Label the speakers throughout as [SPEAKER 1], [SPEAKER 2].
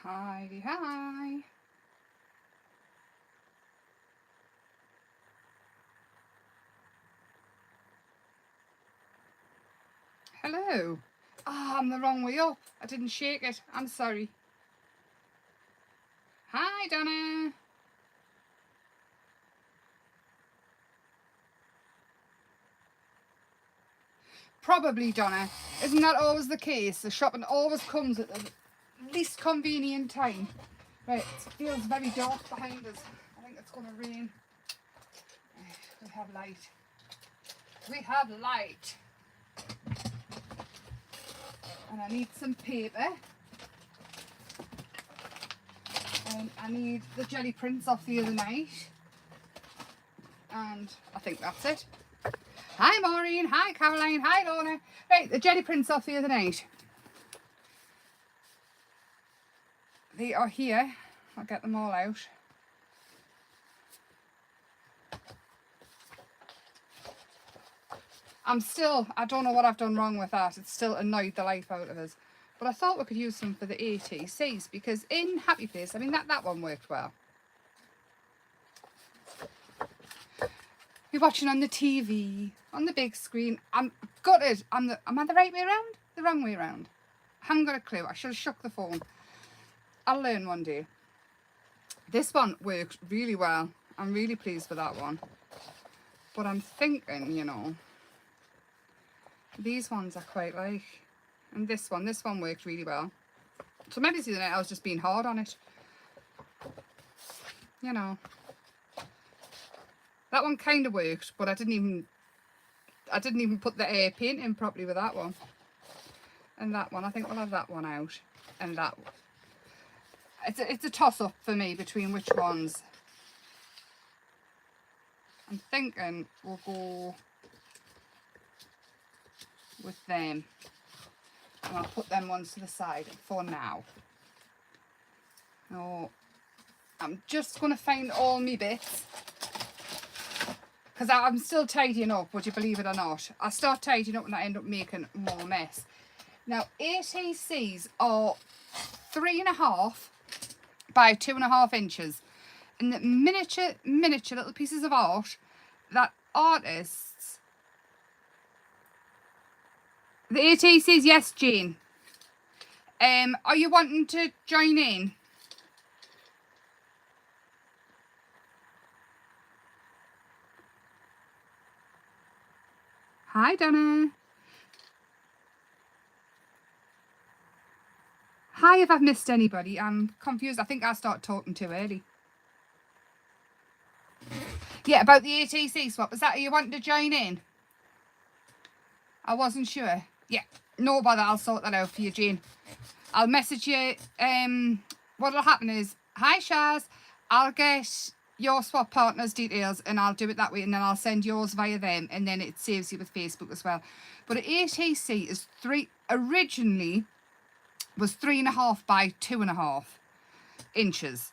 [SPEAKER 1] Hi, hi. Hello. Ah, I'm the wrong way up. I didn't shake it. I'm sorry. Hi, Donna. Probably, Donna. Isn't that always the case? The shopping always comes at the least convenient time. Right, it feels very dark behind us. I think it's going to rain. We have light. We have light. And I need some paper. And I need the jelly prints off the other night. And I think that's it. Hi Maureen, hi Caroline, hi Lorna. Right, the jelly prints off the other night. They are here. I'll get them all out. I don't know what I've done wrong with that. It's still annoyed the life out of us. But I thought we could use them for the ATCs because in Happy Place, I mean, that one worked well. You're watching on the TV, on the big screen. I'm gutted. Am I the right way around? The wrong way around? I haven't got a clue. I should have shook the phone. I'll learn one day. This one worked really well. I'm really pleased with that one. But I'm thinking, you know, these ones I quite like. And this one worked really well. So maybe it's the other night I was just being hard on it. You know. That one kind of worked, but I didn't even put the paint in properly with that one. And that one, I think we'll have that one out. And that one. It's a toss-up for me between which ones. I'm thinking we'll go with them. And I'll put them ones to the side for now. Oh, I'm just going to find all my bits. Because I'm still tidying up, would you believe it or not? I start tidying up and I end up making more mess. Now, ATCs are 3.5 by 2.5 inches. And the miniature little pieces of art that artists... The ATCs, yes, Jane. Are you wanting to join in? Hi, Donna. Hi, if I've missed anybody. I'm confused. I think I started talking too early. Yeah, about the ATC swap. Was that you wanting to join in? I wasn't sure. Yeah, no bother. I'll sort that out for you, Jane. I'll message you. What'll happen is, hi, Shaz. I'll get your swap partner's details and I'll do it that way, and then I'll send yours via them, and then it saves you with Facebook as well. But an ATC is originally was 3.5 by 2.5 inches.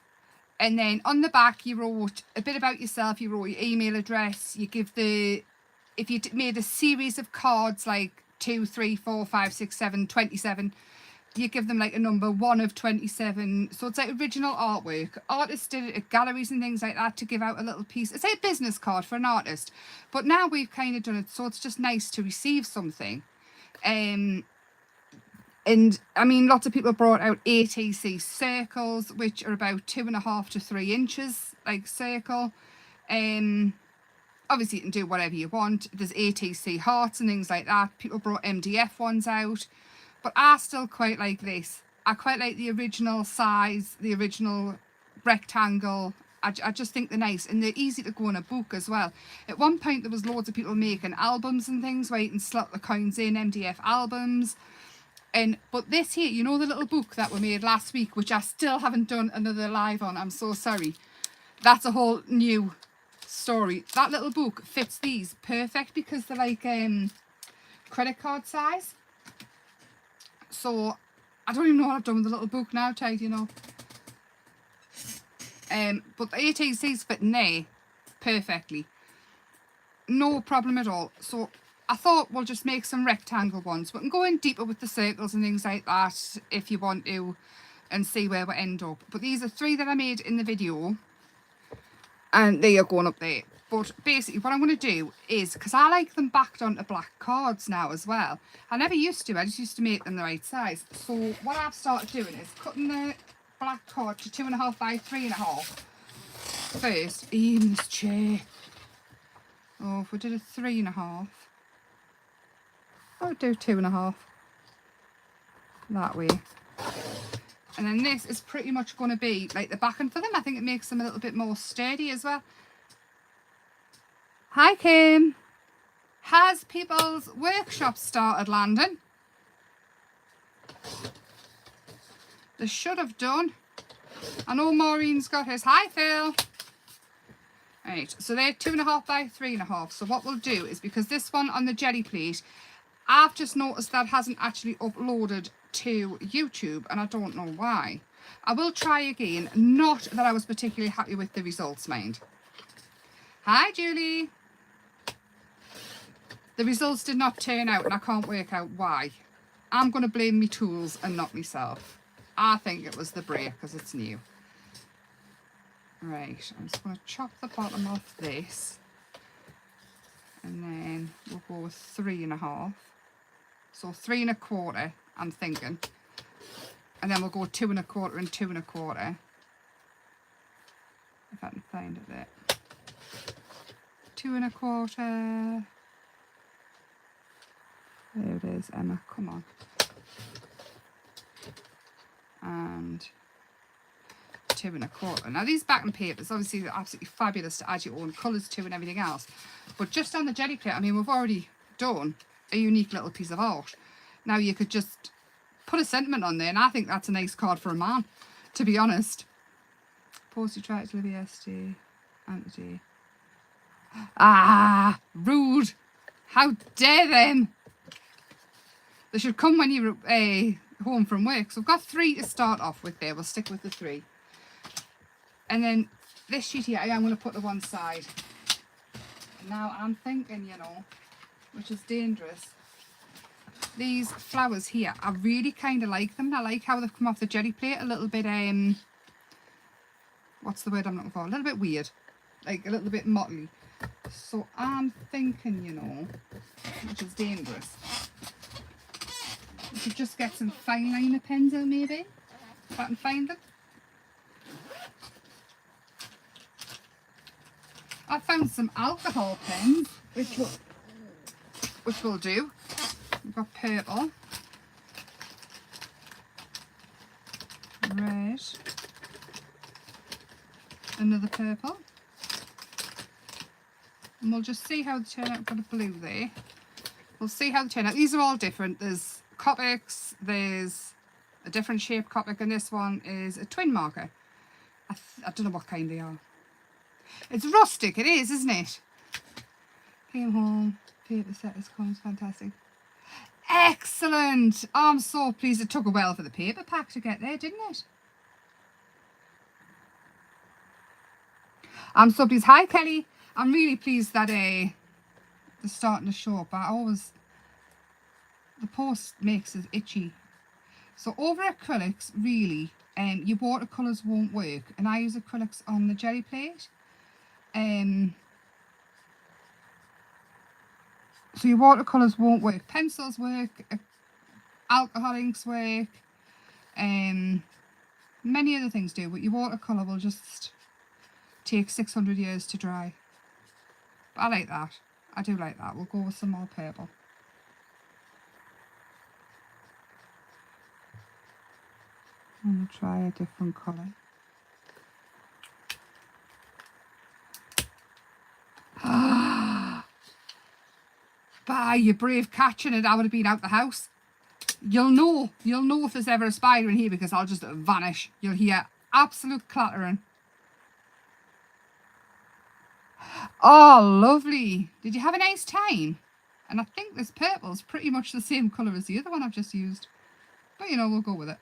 [SPEAKER 1] And then on the back, you wrote a bit about yourself. You wrote your email address. You give if you made a series of cards like 2, 3, 4, 5, 6, 7, 27, you give them like a number 1 of 27. So it's like original artwork. Artists did it at galleries and things like that to give out a little piece. It's like a business card for an artist. But now we've kind of done it so it's just nice to receive something. And I mean, lots of people brought out ATC circles, which are about 2.5 to 3 inches, like circle. Obviously, you can do whatever you want. There's ATC hearts and things like that. People brought MDF ones out. But I still quite like this. I quite like the original size, the original rectangle. I just think they're nice, and they're easy to go in a book as well. At one point, there was loads of people making albums and things where you can slot the coins in, MDF albums. But this here, you know, the little book that we made last week, which I still haven't done another live on, I'm so sorry. That's a whole new story. That little book fits these perfect because they're like credit card size. So I don't even know what I've done with the little book now, tidying up. But the ATCs fit in there perfectly. No problem at all. So I thought we'll just make some rectangle ones. We can go in deeper with the circles and things like that if you want to. and see where we end up. But these are 3 that I made in the video, and they are going up there. But basically what I'm going to do is, because I like them backed onto black cards now as well. I never used to, I just used to make them the right size. So what I've started doing is cutting the black card to 2.5 by 3.5 first. Even this chair. Oh, if we did a 3.5, I would do 2.5 that way. And then this is pretty much going to be like the backing for them. I think it makes them a little bit more sturdy as well. Hi Kim. Has people's workshop started landing? They should have done. I know Maureen's got his. Hi Phil. Right, so they're 2.5 by 3.5. So what we'll do is, because this one on the jelly plate, I've just noticed that hasn't actually uploaded to YouTube, and I don't know why. I will try again. Not that I was particularly happy with the results, mind. Hi Julie. The results did not turn out, and I can't work out why. I'm going to blame me tools and not myself. I think it was the brake because it's new. Right, I'm just going to chop the bottom off this, and then we'll go with 3.5. So 3.25, I'm thinking, and then we'll go 2.25 and 2.25. If I can find it there. 2.25. There it is, Emma. Come on. And 2.25. Now these backing papers, obviously, they're absolutely fabulous to add your own colours to and everything else. But just on the jelly plate, I mean, we've already done a unique little piece of art. Now you could just put a sentiment on there, and I think that's a nice card for a man, to be honest. Postage track, Olivia SD, Anthony. Ah, rude. How dare them. They should come when you're home from work. So I've got 3 to start off with there. We'll stick with the 3. And then this sheet here, I'm going to put to one side. Now I'm thinking, you know, which is dangerous, these flowers here, I really kind of like them. I like how they've come off the jelly plate a little bit, what's the word I'm looking for? A little bit weird. Like a little bit motley. So I'm thinking, you know, which is dangerous, we could just get some fine liner pens out maybe, if I can find them. I found some alcohol pens, which will do. We've got purple, red, another purple, and we'll just see how they turn out. I've got a blue there. We'll see how they turn out. These are all different. There's Copics, there's a different shape Copic, and this one is a twin marker. I don't know what kind they are. It's rustic, it is, isn't it? Came home, paper set is coming, fantastic. Excellent! Oh, I'm so pleased. It took a while for the paper pack to get there, didn't it? I'm so pleased. Hi, Kelly. I'm really pleased that they're starting to show up. The post makes it itchy. So over acrylics, really, your watercolours won't work. And I use acrylics on the jelly plate. So your watercolours won't work. Pencils work, alcohol inks work, many other things do, but your watercolour will just take 600 years to dry. But I like that. I do like that. We'll go with some more purple. I'm going to try a different colour. Bah, you brave catching it. I would have been out the house. You'll know if there's ever a spider in here, because I'll just vanish. You'll hear absolute clattering. Oh, lovely. Did you have a nice time? And I think this purple is pretty much the same colour as the other one I've just used. But, you know, we'll go with it.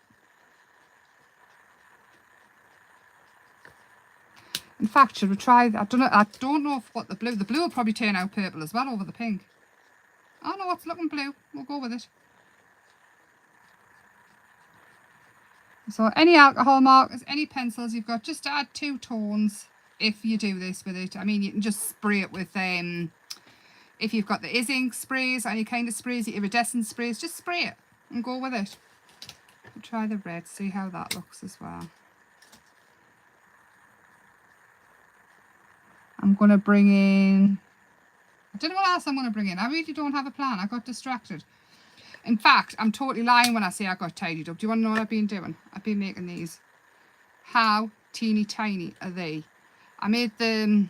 [SPEAKER 1] In fact, should we try... I don't know what the blue will probably turn out purple as well over the pink. Oh no, it's looking blue. We'll go with it. So any alcohol markers, any pencils you've got, just add 2 tones if you do this with it. I mean, you can just spray it with, if you've got the ink sprays, any kind of sprays, the iridescent sprays, just spray it and go with it. I'll try the red, see how that looks as well. I'm going to bring in, I don't know what else I'm going to bring in. I really don't have a plan. I got distracted. In fact, I'm totally lying when I say I got tidied up. Do you want to know what I've been doing? I've been making these. How teeny tiny are they? I made them,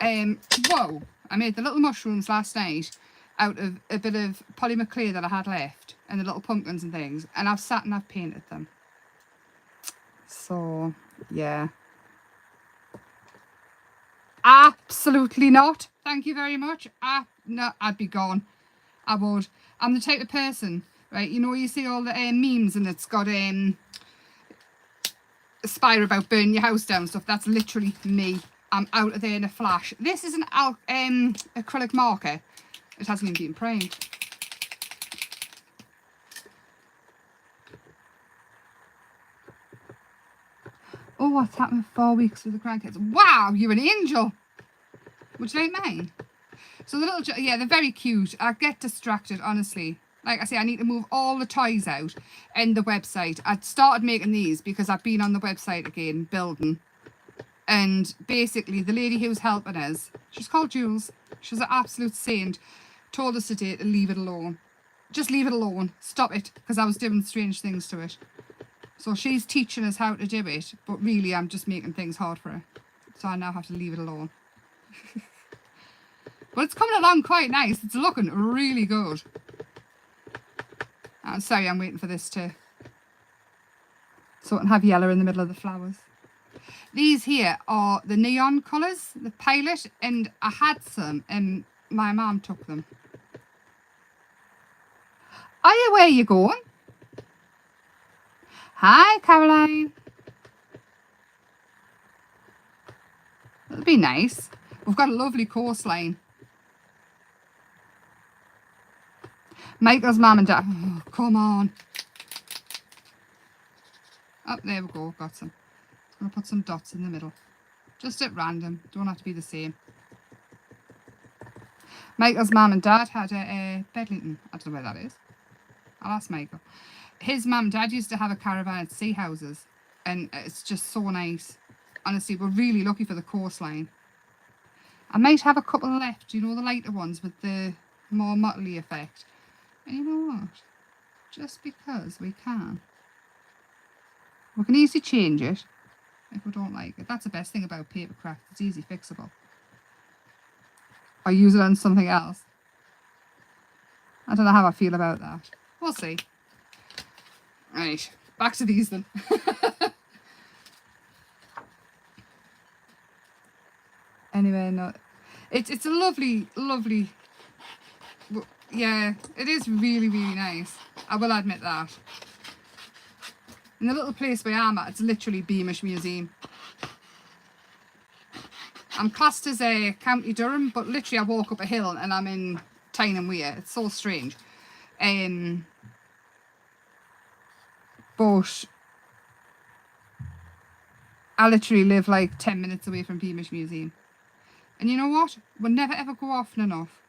[SPEAKER 1] I made the little mushrooms last night out of a bit of polymer clay that I had left and the little pumpkins and things. And I've sat and I've painted them. So, yeah. Absolutely not. Thank you very much. No, I'd be gone. I would. I'm the type of person, right? You know, you see all the memes and it's got a spire about burning your house down and stuff. That's literally me. I'm out of there in a flash. This is an acrylic marker. It hasn't even been primed. Oh, what's happened 4 weeks with the grandkids? Wow, you're an angel. Would you like mine? So the little, yeah, they're very cute. I get distracted, honestly. Like I say, I need to move all the toys out and the website. I'd started making these because I've been on the website again, building. And basically, the lady who's helping us, she's called Jules. She's an absolute saint. Told us today to leave it alone. Just leave it alone. Stop it. Because I was doing strange things to it. So she's teaching us how to do it. But really, I'm just making things hard for her. So I now have to leave it alone. But it's coming along quite nice. It's looking really good. I'm sorry, I'm waiting for this to sort of have yellow in the middle of the flowers. These here are the neon colours, the Pilot, and I had some and my mum took them. Are you where you going? Hi, Caroline. That'll be nice. We've got a lovely coastline. Michael's mum and dad. Oh, come on. Oh, there we go. Got some. I'm going to put some dots in the middle. Just at random. Don't have to be the same. Michael's mum and dad had a Bedlington. I don't know where that is. I'll ask Michael. His mum and dad used to have a caravan at sea houses. And it's just so nice. Honestly, we're really lucky for the coastline. I might have a couple left. You know, the lighter ones with the more motley effect. And you know what? Just because we can easily change it if we don't like it. That's the best thing about paper craft. It's easy fixable. Or use it on something else. I don't know how I feel about that. We'll see. Right, back to these then. Anyway, no, it's a lovely, yeah, it is really, really nice. I will admit that. In the little place where I'm at, it's literally Beamish Museum. I'm classed as a County Durham, but literally I walk up a hill and I'm in Tyne and Weir. It's so strange. But I literally live like 10 minutes away from Beamish Museum. And you know what? We'll never ever go often enough.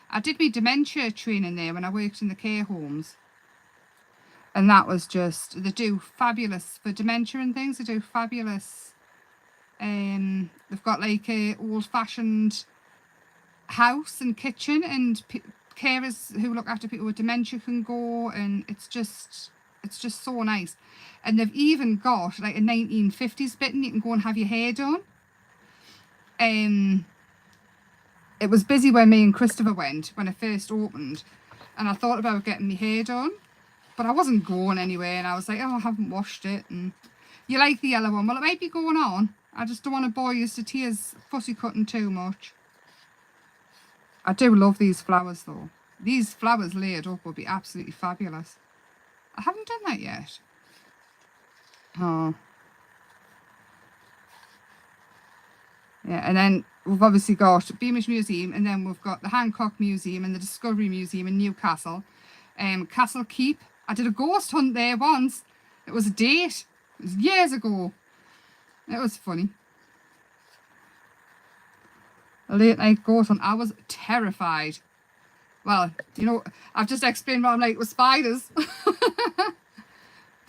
[SPEAKER 1] I did my dementia training there when I worked in the care homes. And that was just, they do fabulous for dementia and things. They do fabulous. They've got like a old-fashioned house and kitchen, and carers who look after people with dementia can go, and it's just so nice. And they've even got like a 1950s bit, and you can go and have your hair done. It was busy when me and Christopher went when it first opened, and I thought about getting my hair done, but I wasn't going anywhere, and I was like, oh, I haven't washed it. And you like the yellow one? Well, it might be going on. I just don't want to bore you to tears fussy cutting too much. I do love these flowers though. These flowers laid up would be absolutely fabulous. I haven't done that yet. Oh. Yeah, and then we've obviously got Beamish Museum, and then we've got the Hancock Museum and the Discovery Museum in Newcastle. Castle Keep. I did a ghost hunt there once. It was a date. It was years ago. It was funny. A late night ghost hunt. I was terrified. Well, you know, I've just explained what I'm like with spiders.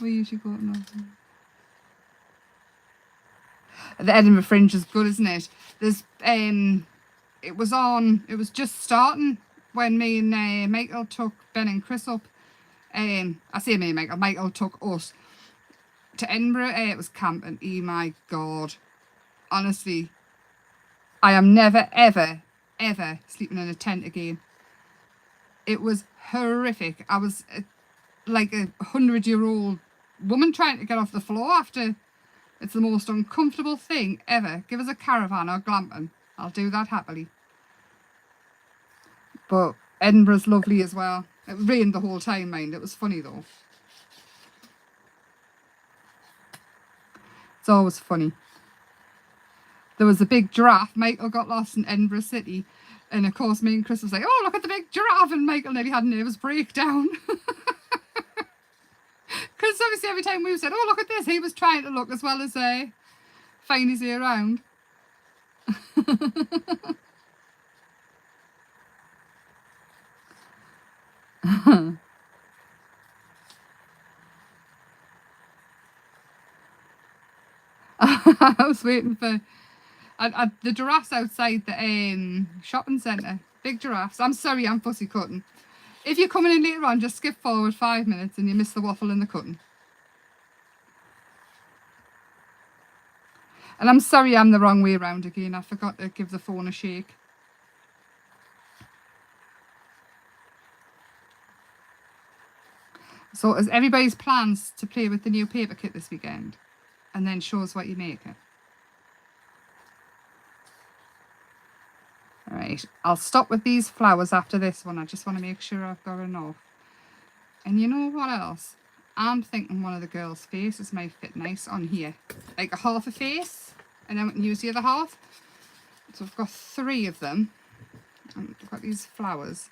[SPEAKER 1] We usually go up. The Edinburgh Fringe is good, isn't it? There's it was just starting when me and Michael took Ben and Chris up. I say me and Michael took us to Edinburgh. It was camping. Oh my God. Honestly, I am never, ever, ever sleeping in a tent again. It was horrific. I was like a 100-year-old woman trying to get off the floor after. It's the most uncomfortable thing ever. Give us a caravan or glamping. I'll do that happily. But Edinburgh's lovely as well. It rained the whole time, mind. It was funny though. It's always funny. There was a big giraffe. Michael got lost in Edinburgh City. And of course, me and Chris was like, oh, look at the big giraffe. And Michael nearly had a nervous breakdown. Because obviously every time we said, oh, look at this, he was trying to look as well as find his way around. I was waiting for the giraffes outside the shopping centre. Big giraffes. I'm sorry, I'm fussy cutting. If you're coming in later on, just skip forward 5 minutes and you miss the waffle and the cutting. And I'm sorry I'm the wrong way around again. I forgot to give the phone a shake. So is everybody's plans to play with the new paper kit this weekend? And then show us what you make it. Alright, I'll stop with these flowers after this one. I just want to make sure I've got enough. And you know what else? I'm thinking one of the girls' faces might fit nice on here. Like a half a face, and then we can use the other half. So I've got 3 of them. And I've got these flowers.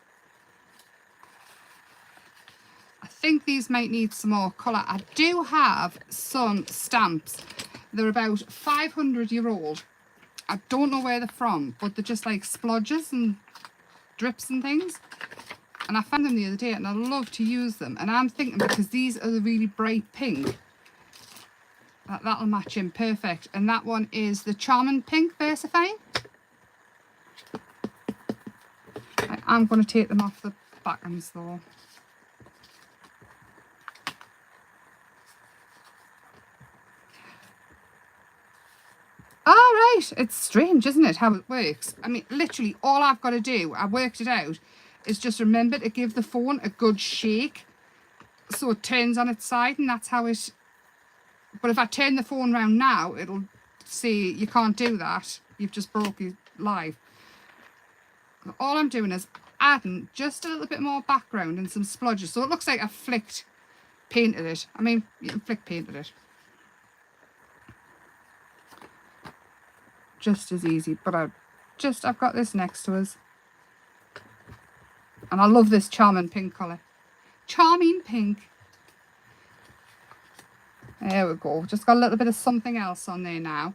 [SPEAKER 1] I think these might need some more colour. I do have some stamps. They're about 500-year-old. I don't know where they're from, but they're just like splodges and drips and things. And I found them the other day and I love to use them. And I'm thinking, because these are the really bright pink, that'll match in perfect. And that one is the Charming Pink Versifying. I'm going to take them off the back ends though. Right, it's strange, isn't it, how it works? I mean, literally all I've got to do, I worked it out, is just remember to give the phone a good shake so it turns on its side, and that's how it... But if I turn the phone around now, it'll say you can't do that. You've just broke your live. All I'm doing is adding just a little bit more background and some splodges, so it looks like I painted it. I mean, you can flick painted it. Just as easy, but I've got this next to us, and I love this Charming Pink colour. Charming Pink. There we go. Just got a little bit of something else on there now,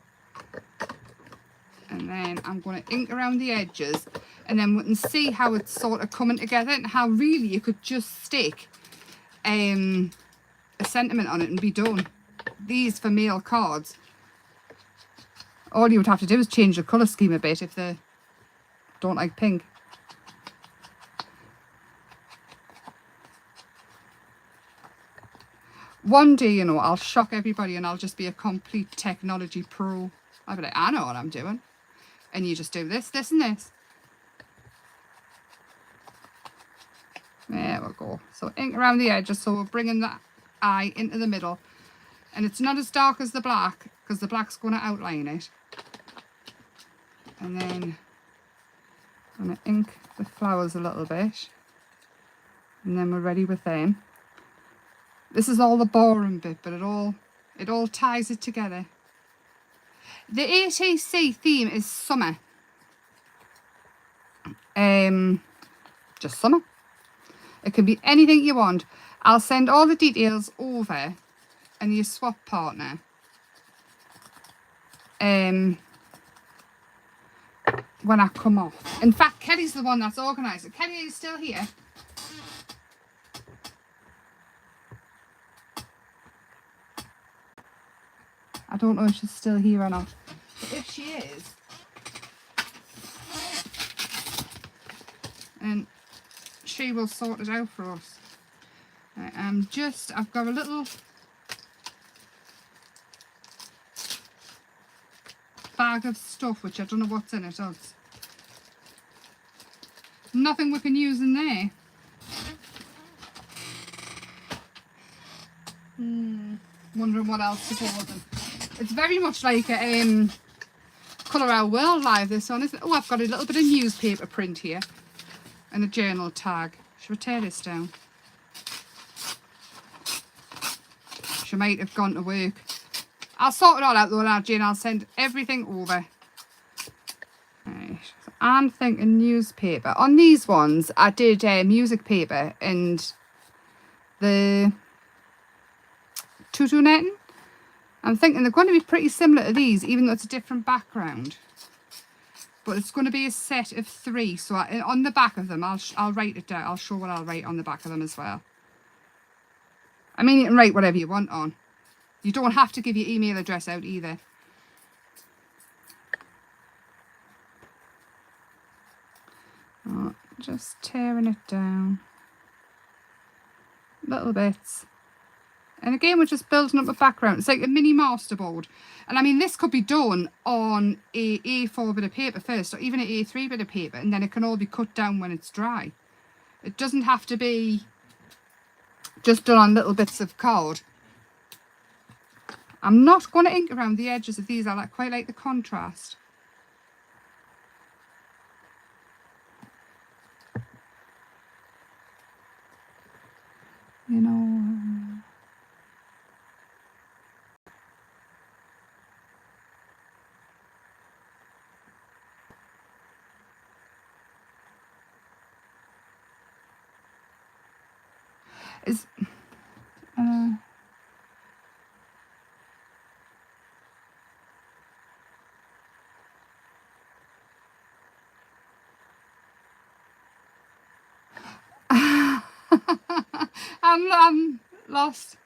[SPEAKER 1] and then I'm going to ink around the edges, and then we can see how it's sort of coming together, and how really you could just stick a sentiment on it and be done. These for mail cards. All you would have to do is change the colour scheme a bit if they don't like pink. One day, you know, I'll shock everybody and I'll just be a complete technology pro. I'll be like, I know what I'm doing. And you just do this, this and this. There we go. So ink around the edges, so we're bringing the eye into the middle. And it's not as dark as the black, because the black's going to outline it. And then I'm going to ink the flowers a little bit. And then we're ready with them. This is all the boring bit, but it all ties it together. The ATC theme is summer. Just summer. It can be anything you want. I'll send all the details over and your swap partner, when I come off. In fact, Kelly's the one that's organised it. Kelly, are you still here? I don't know if she's still here or not. But if she is, and she will sort it out for us. I've got a little bag of stuff which I don't know what's in it. Nothing we can use in there. Wondering what else to pour them. It's very much like a Colour Our World Live, this one, isn't it? Oh, I've got a little bit of newspaper print here and a journal tag. Should we tear this down? She might have gone to work. I'll sort it all out though now, Jane. I'll send everything over. Right. So I'm thinking newspaper. On these ones, I did music paper and the tutu netting. I'm thinking they're going to be pretty similar to these, even though it's a different background. But it's going to be a set of 3. So on the back of them, I'll write it down. I'll show what I'll write on the back of them as well. I mean, you can write whatever you want on. You don't have to give your email address out either. Oh, just tearing it down. Little bits. And again, we're just building up a background. It's like a mini masterboard. And I mean, this could be done on a A4 bit of paper first, or even an A3 bit of paper, and then it can all be cut down when it's dry. It doesn't have to be just done on little bits of card. I'm not going to ink around the edges of these. I quite like the contrast. You know... Is I'm lost.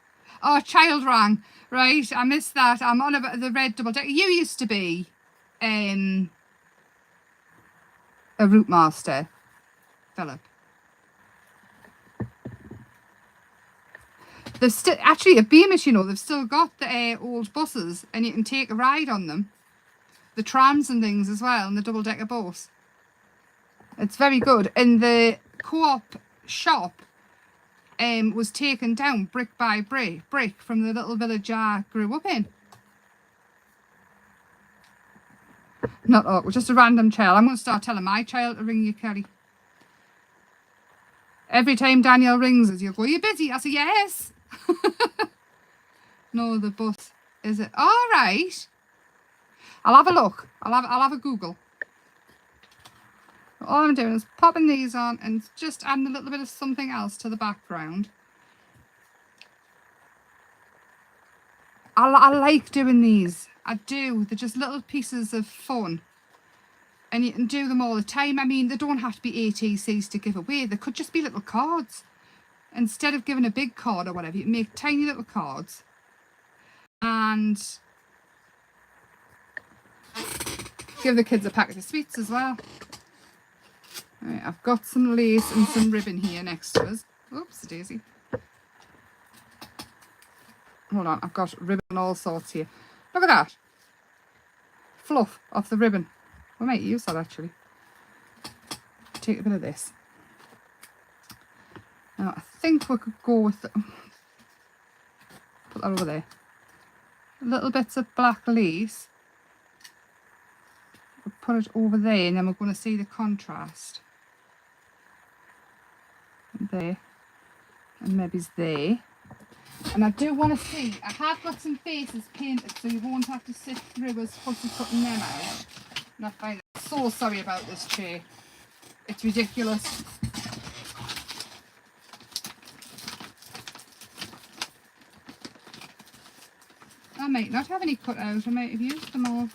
[SPEAKER 1] Oh, child rang. Right, I missed that. I'm on about the red double decker. You used to be a route master, Philip. There's still actually at Beamish, you know, they've still got the old buses, and you can take a ride on them. The trams and things as well, and the double decker bus. It's very good. And the co-op shop was taken down brick by brick from the little village I grew up in. Not awkward, just a random child. I'm going to start telling my child to ring you, Kelly. Every time Danielle rings us, you'll go, "Are you busy?" I say, "Yes." No, the bus, is it? All right. I'll have a look. I'll have a Google. All I'm doing is popping these on and just adding a little bit of something else to the background. I like doing these. I do. They're just little pieces of fun. And you can do them all the time. I mean, they don't have to be ATCs to give away. They could just be little cards. Instead of giving a big card or whatever, you can make tiny little cards. And give the kids a packet of sweets as well. Right, I've got some lace and some ribbon here next to us. Oops, daisy. Hold on, I've got ribbon and all sorts here. Look at that. Fluff off the ribbon. We might use that actually. Take a bit of this. Now, I think we could go with the... Put that over there. Little bits of black lace. We'll put it over there, and then we're going to see the contrast. There. And maybe it's there. And I do want to see, I have got some faces painted, so you won't have to sit through us fussy cutting them out. And I find so sorry about this chair. It's ridiculous. I might not have any cut out. I might have used them all.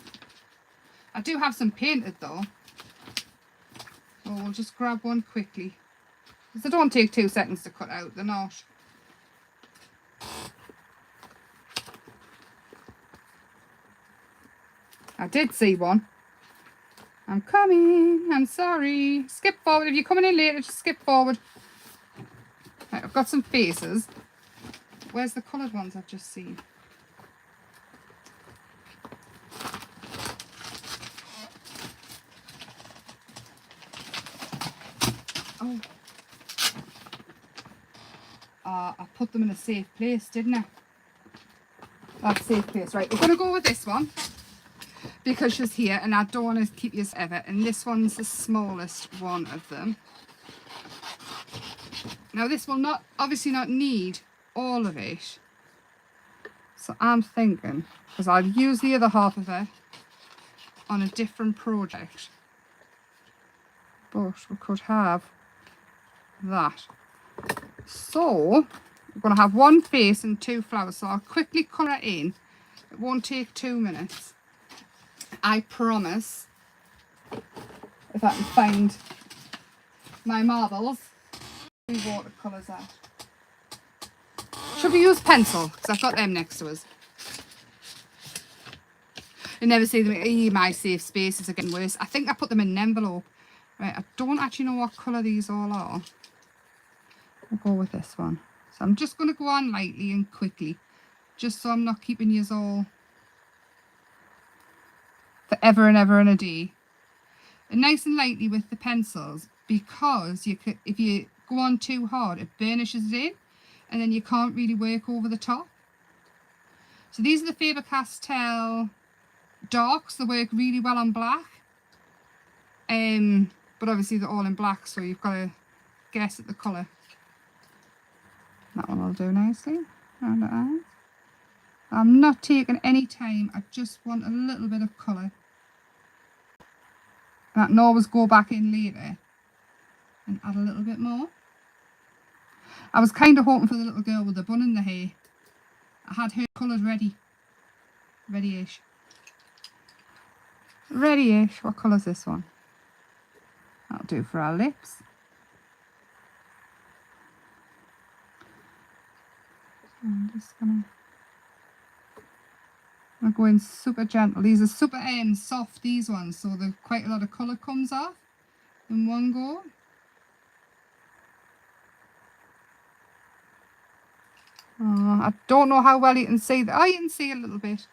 [SPEAKER 1] I do have some painted though. So we'll just grab one quickly. Because they don't take 2 seconds to cut out. They're not. I did see one. I'm coming. I'm sorry. Skip forward. If you're coming in later, just skip forward. Right, I've got some faces. Where's the coloured ones I've just seen? Oh. I put them in a safe place, didn't I? That's safe place. Right, we're going to go with this one. Because she's here and I don't want to keep you ever. And this one's the smallest one of them. Now this will not, obviously not need all of it. So I'm thinking, because I'll use the other half of it on a different project. But we could have that. So we're going to have one face and 2 flowers. So I'll quickly colour it in. It won't take 2 minutes. I promise. If I can find my marbles. Watercolours out. Should we use pencil? Because I've got them next to us. I never see them. My safe spaces are getting worse. I think I put them in an envelope. Right, I don't actually know what colour these all are. We'll go with this one. So I'm just going to go on lightly and quickly. Just so I'm not keeping you all forever and ever and a day. And nice and lightly with the pencils. Because you could, if you go on too hard, it burnishes it in. And then you can't really work over the top. So these are the Faber-Castell darks. They work really well on black. But obviously they're all in black, so you've got to guess at the colour. That one will do nicely around the eyes. I'm not taking any time. I just want a little bit of colour. I can always go back in later and add a little bit more. I was kind of hoping for the little girl with the bun in the hair. I had her coloured ready. Ready-ish. Ready-ish. What colour's this one? That'll do for our lips. I'm just gonna go in super gentle. These are super soft, these ones, so quite a lot of colour comes off in one go. Oh, I don't know how well you can see that. Oh, you can see a little bit.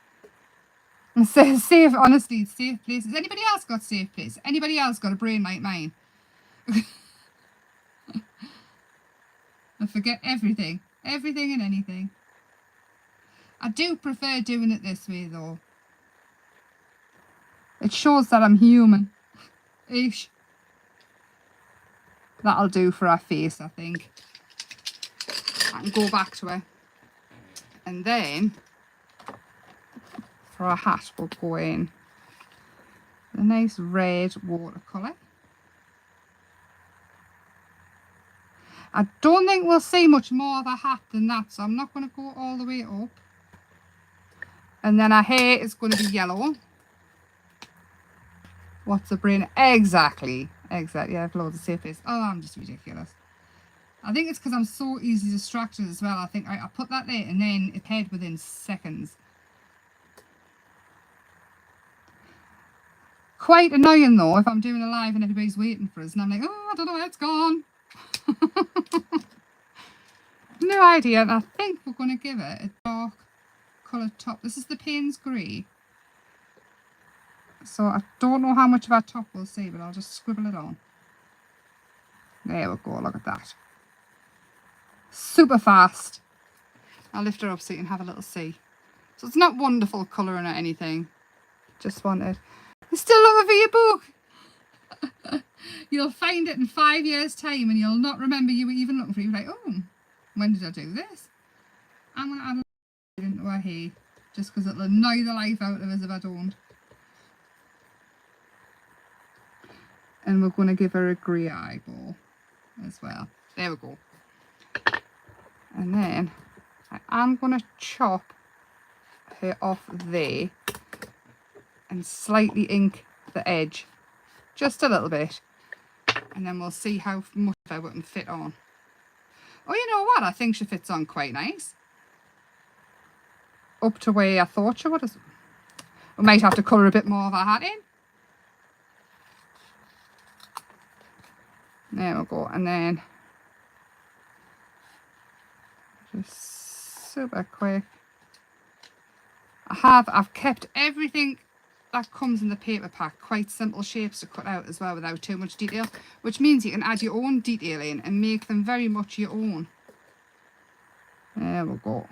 [SPEAKER 1] Safe, honestly, safe places. Anybody else got safe places? Anybody else got a brain like mine? I forget everything. Everything and anything. I do prefer doing it this way though. It shows that I'm human. Ish. That'll do for our face, I think. I can go back to it. And then for our hat we'll go in a nice red watercolour. I don't think we'll see much more of a hat than that, so I'm not going to go all the way up. And then our hair is going to be yellow. What's the brain? Exactly. Exactly. I have loads of safe face. Oh, I'm just ridiculous. I think it's because I'm so easily distracted as well. I think I put that there and then it hid within seconds. Quite annoying though if I'm doing a live and everybody's waiting for us and I'm like, oh, I don't know where it's gone. No idea. And I think we're going to give it a dark coloured top. This is the Payne's Grey. So I don't know how much of our top we'll see, but I'll just scribble it on. There we go, look at that. Super fast. I'll lift her up so you can have a little see. So it's not wonderful colouring or anything. Just wanted. You're still looking for your book. You'll find it in 5 years' time and you'll not remember you were even looking for it. You're like, oh, when did I do this? I'm going to add a little into her hair just because it'll annoy the life out of us if I don't. And we're going to give her a grey eyeball as well. There we go. And then I'm going to chop her off there and slightly ink the edge, just a little bit, and then we'll see how much of her we can fit on. Oh, you know what? I think she fits on quite nice. Up to where I thought she would. We might have to colour a bit more of our hat in. There we go. And then just super quick. I've kept everything that comes in the paper pack quite simple shapes to cut out as well without too much detail, which means you can add your own detail in and make them very much your own. There we go.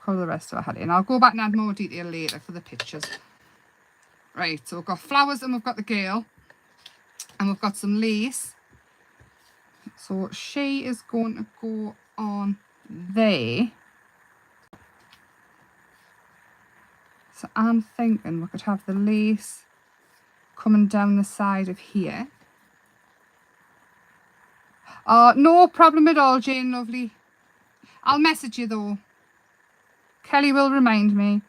[SPEAKER 1] Colour the rest of our hat in. I'll go back and add more detail later for the pictures. Right, so we've got flowers and we've got the girl and we've got some lace. So she is going to go on there. So I'm thinking we could have the lace coming down the side of here. No problem at all, Jane, lovely. I'll message you though. Kelly will remind me.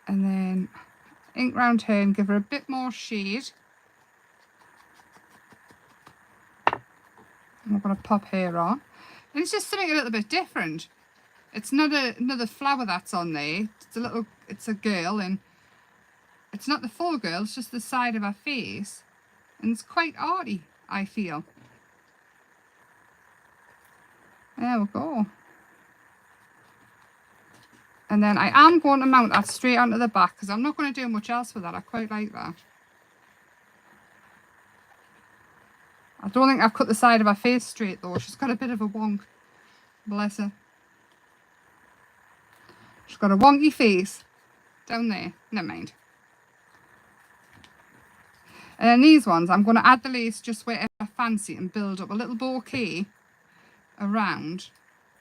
[SPEAKER 1] And then ink round her and give her a bit more shade. And we're going to pop her on. And it's just something a little bit different. It's not another flower that's on there. It's a girl, and it's not the full girl, it's just the side of her face. And it's quite arty, I feel. There we go. And then I am going to mount that straight onto the back because I'm not going to do much else with that. I quite like that. I don't think I've cut the side of her face straight though. She's got a bit of a wonk. Bless her. She's got a wonky face down there. Never mind. And then these ones, I'm going to add the lace just wherever I fancy and build up a little bouquet around.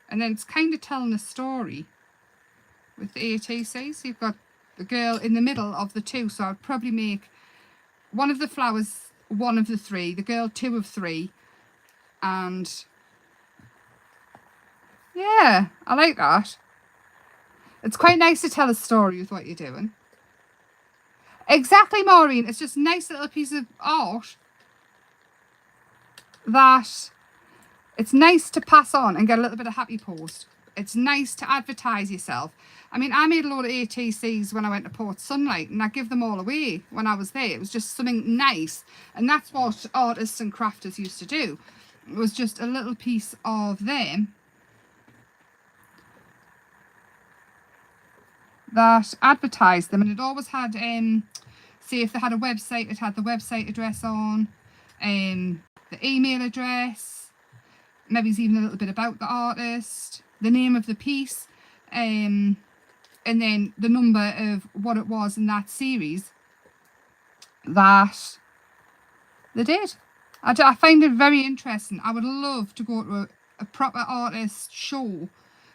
[SPEAKER 1] And then it's kind of telling a story with the ATCs. You've got the girl in the middle of the two, so I'd probably make one of the flowers one of the three, the girl two of three, and yeah, I like that. It's quite nice to tell a story with what you're doing. Exactly, Maureen. It's just a nice little piece of art that it's nice to pass on and get a little bit of happy post. It's nice to advertise yourself. I mean, I made a load of ATCs when I went to Port Sunlight and I give them all away when I was there. It was just something nice. And that's what artists and crafters used to do. It was just a little piece of them that advertised them. And it always had, say if they had a website, it had the website address on, the email address, maybe even a little bit about the artist, the name of the piece, and then the number of what it was in that series that they did. I find it very interesting. I would love to go to a proper artist show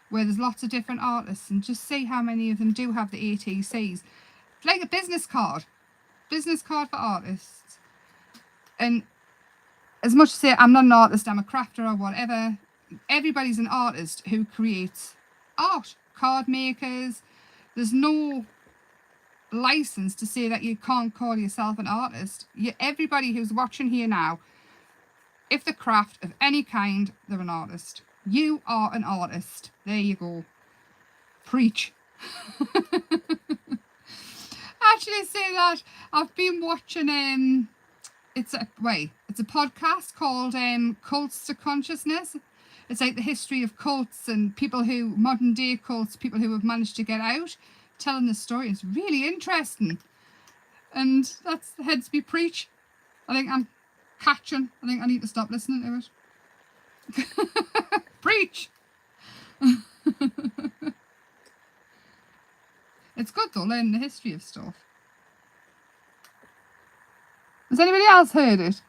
[SPEAKER 1] where there's lots of different artists and just see how many of them do have the ATCs. It's like a business card for artists. And as much as say I'm not an artist, I'm a crafter or whatever, everybody's an artist who creates art. Card makers. There's no license to say that you can't call yourself an artist. Everybody who's watching here now, if the craft of any kind, they're an artist. You are an artist. There you go. Preach. Actually say that I've been watching it's a podcast called Cults to Consciousness. It's like the history of cults and people who, modern day cults, people who have managed to get out, telling the story. It's really interesting. And that's the heads me preach. I think I'm catching. I think I need to stop listening to it. Preach! It's good though, learning the history of stuff. Has anybody else heard it?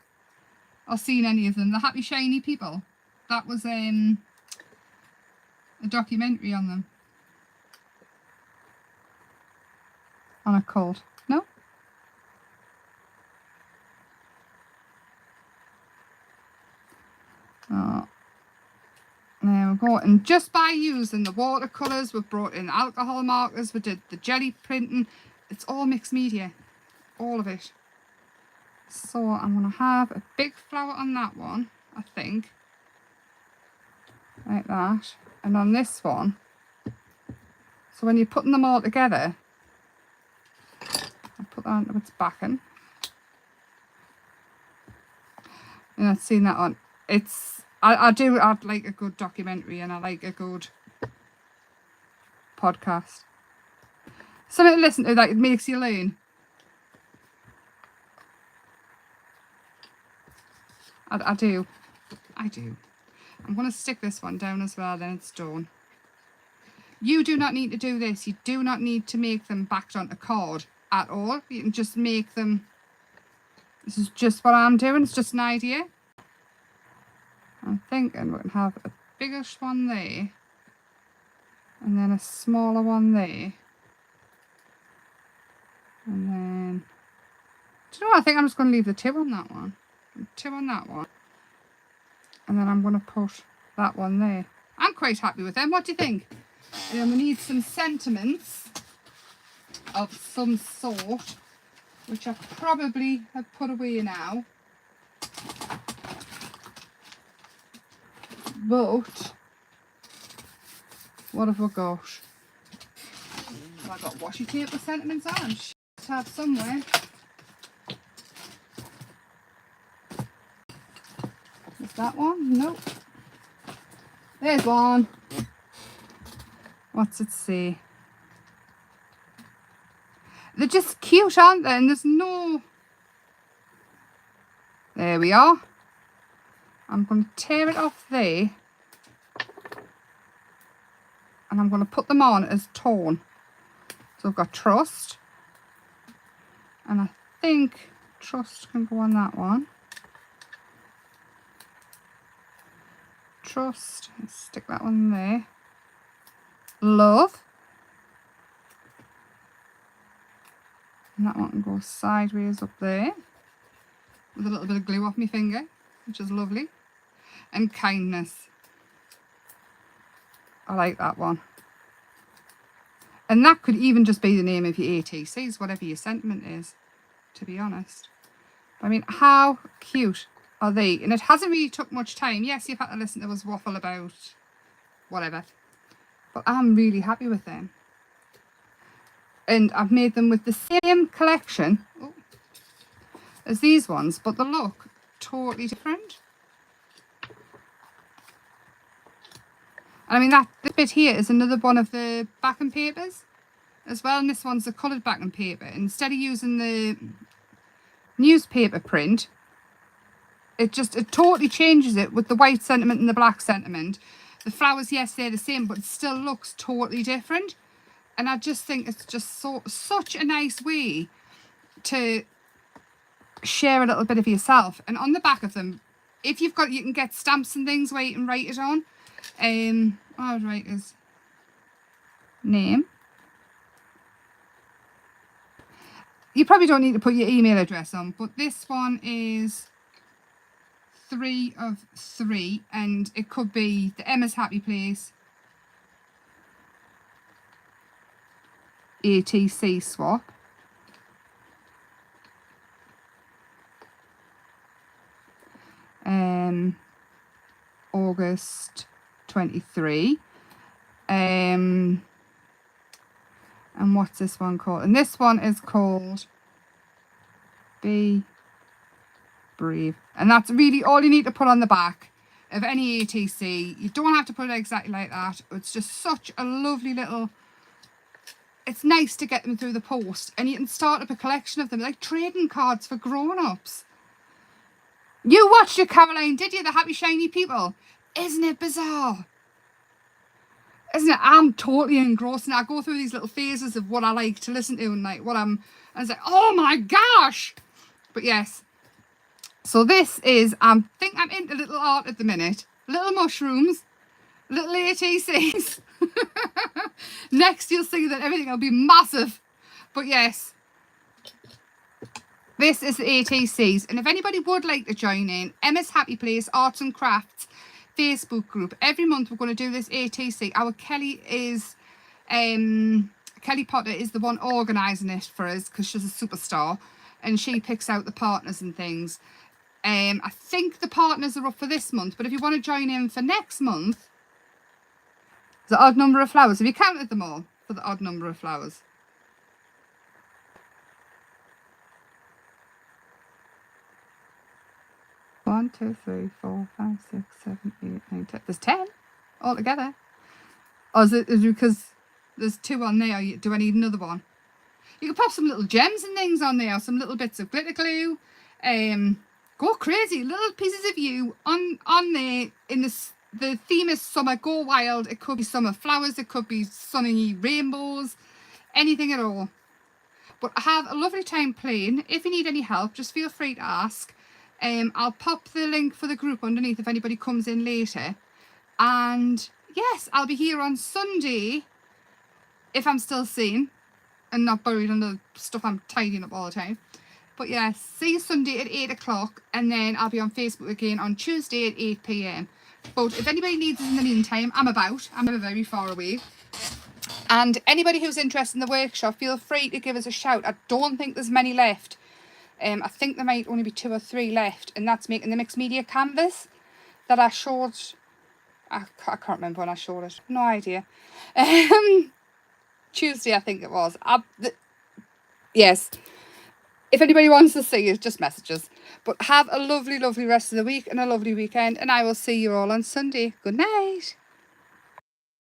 [SPEAKER 1] Or seen any of them? The Happy Shiny People. That was a documentary on them. On a cult. No? Oh. There we go. And just by using the watercolours, we've brought in alcohol markers, we did the jelly printing. It's all mixed media, all of it. So I'm going to have a big flower on that one, I think. Like that. And on this one. So when you're putting them all together, I'll put that onto its backing. And I've seen that on. I'd like a good documentary and I like a good podcast. Something to listen to that it makes you learn. I do. I'm going to stick this one down as well, then it's done. You do not need to do this. You do not need to make them backed onto card at all. You can just make them. This is just what I'm doing. It's just an idea. I'm thinking we can have a biggish one there. And then a smaller one there. And then... Do you know what? I think I'm just going to leave the 2 on that one. 2 on that one. And then I'm going to put that one there. I'm quite happy with them. What do you think? And then we need some sentiments of some sort, which I probably have put away now. But what have we got? Have I got washi tape with sentiments on? I'm sure to have somewhere. Is that one? Nope. There's one. What's it say? They're just cute, aren't they? And there's no... There we are. I'm going to tear it off there. And I'm going to put them on as torn. So I've got Trust. And I think Trust can go on that one. Trust. Let's stick that one there. Love. And that one can go sideways up there. With a little bit of glue off my finger, which is lovely. And Kindness. I like that one. And that could even just be the name of your ATCs, whatever your sentiment is, to be honest. I mean, how cute are they? And it hasn't really took much time. Yes, you've had to listen to us waffle about whatever. But I'm really happy with them. And I've made them with the same collection as these ones, but the look totally different. And I mean, this bit here is another one of the backing papers as well, and this one's the coloured backing paper. Instead of using the newspaper print, it totally changes it with the white sentiment and the black sentiment. The flowers, yes, they're the same, but it still looks totally different. And I just think it's just such a nice way to share a little bit of yourself. And on the back of them, if you've got, you can get stamps and things where you can write it on. I would write his name. You probably don't need to put your email address on, but this one is 3 of 3, and it could be the Emma's Happy Place ATC swap. August 23. And what's this one called? And this one is called Be Brave. And that's really all you need to put on the back of any ATC. You don't have to put it exactly like that. It's just such a lovely little... It's nice to get them through the post. And you can start up a collection of them, like trading cards for grown-ups. You watched it, Caroline, did you? The Happy Shiny People. Isn't it bizarre? Isn't it? I'm totally engrossed. And I go through these little phases of what I like to listen to and like what and it's like, oh my gosh. But yes. So this is, I think I'm into little art at the minute. Little mushrooms. Little ATCs. Next you'll see that everything will be massive. But yes. This is the ATCs, and if anybody would like to join in, Emma's Happy Place Arts and Crafts Facebook group. Every month we're going to do this ATC. Our Kelly is, Kelly Potter is the one organising it for us because she's a superstar and she picks out the partners and things. I think the partners are up for this month, but if you want to join in for next month, the odd number of flowers. Have you counted them all for the odd number of flowers? One, 2, 3, 4, 5, 6, 7, 8, 9, 10. There's 10 altogether. Or is it because there's 2 on there? Do I need another one? You can pop some little gems and things on there, some little bits of glitter glue. Go crazy, little pieces of you on there. In the theme is summer. Go wild. It could be summer flowers, it could be sunny rainbows, anything at all. But have a lovely time playing. If you need any help, just feel free to ask. I'll pop the link for the group underneath if anybody comes in later. And yes, I'll be here on Sunday if I'm still sane and not buried under stuff I'm tidying up all the time. But yes, see you Sunday at 8 o'clock, and then I'll be on Facebook again on Tuesday at 8 p.m. But if anybody needs us in the meantime, I'm about. I'm never very far away. And anybody who's interested in the workshop, feel free to give us a shout. I don't think there's many left. I think there might only be 2 or 3 left, and that's making the mixed media canvas that I showed. I can't remember when I showed it. No idea. Tuesday, I think it was. Yes. If anybody wants to see it, just message us. But have a lovely, lovely rest of the week and a lovely weekend, and I will see you all on Sunday. Good night.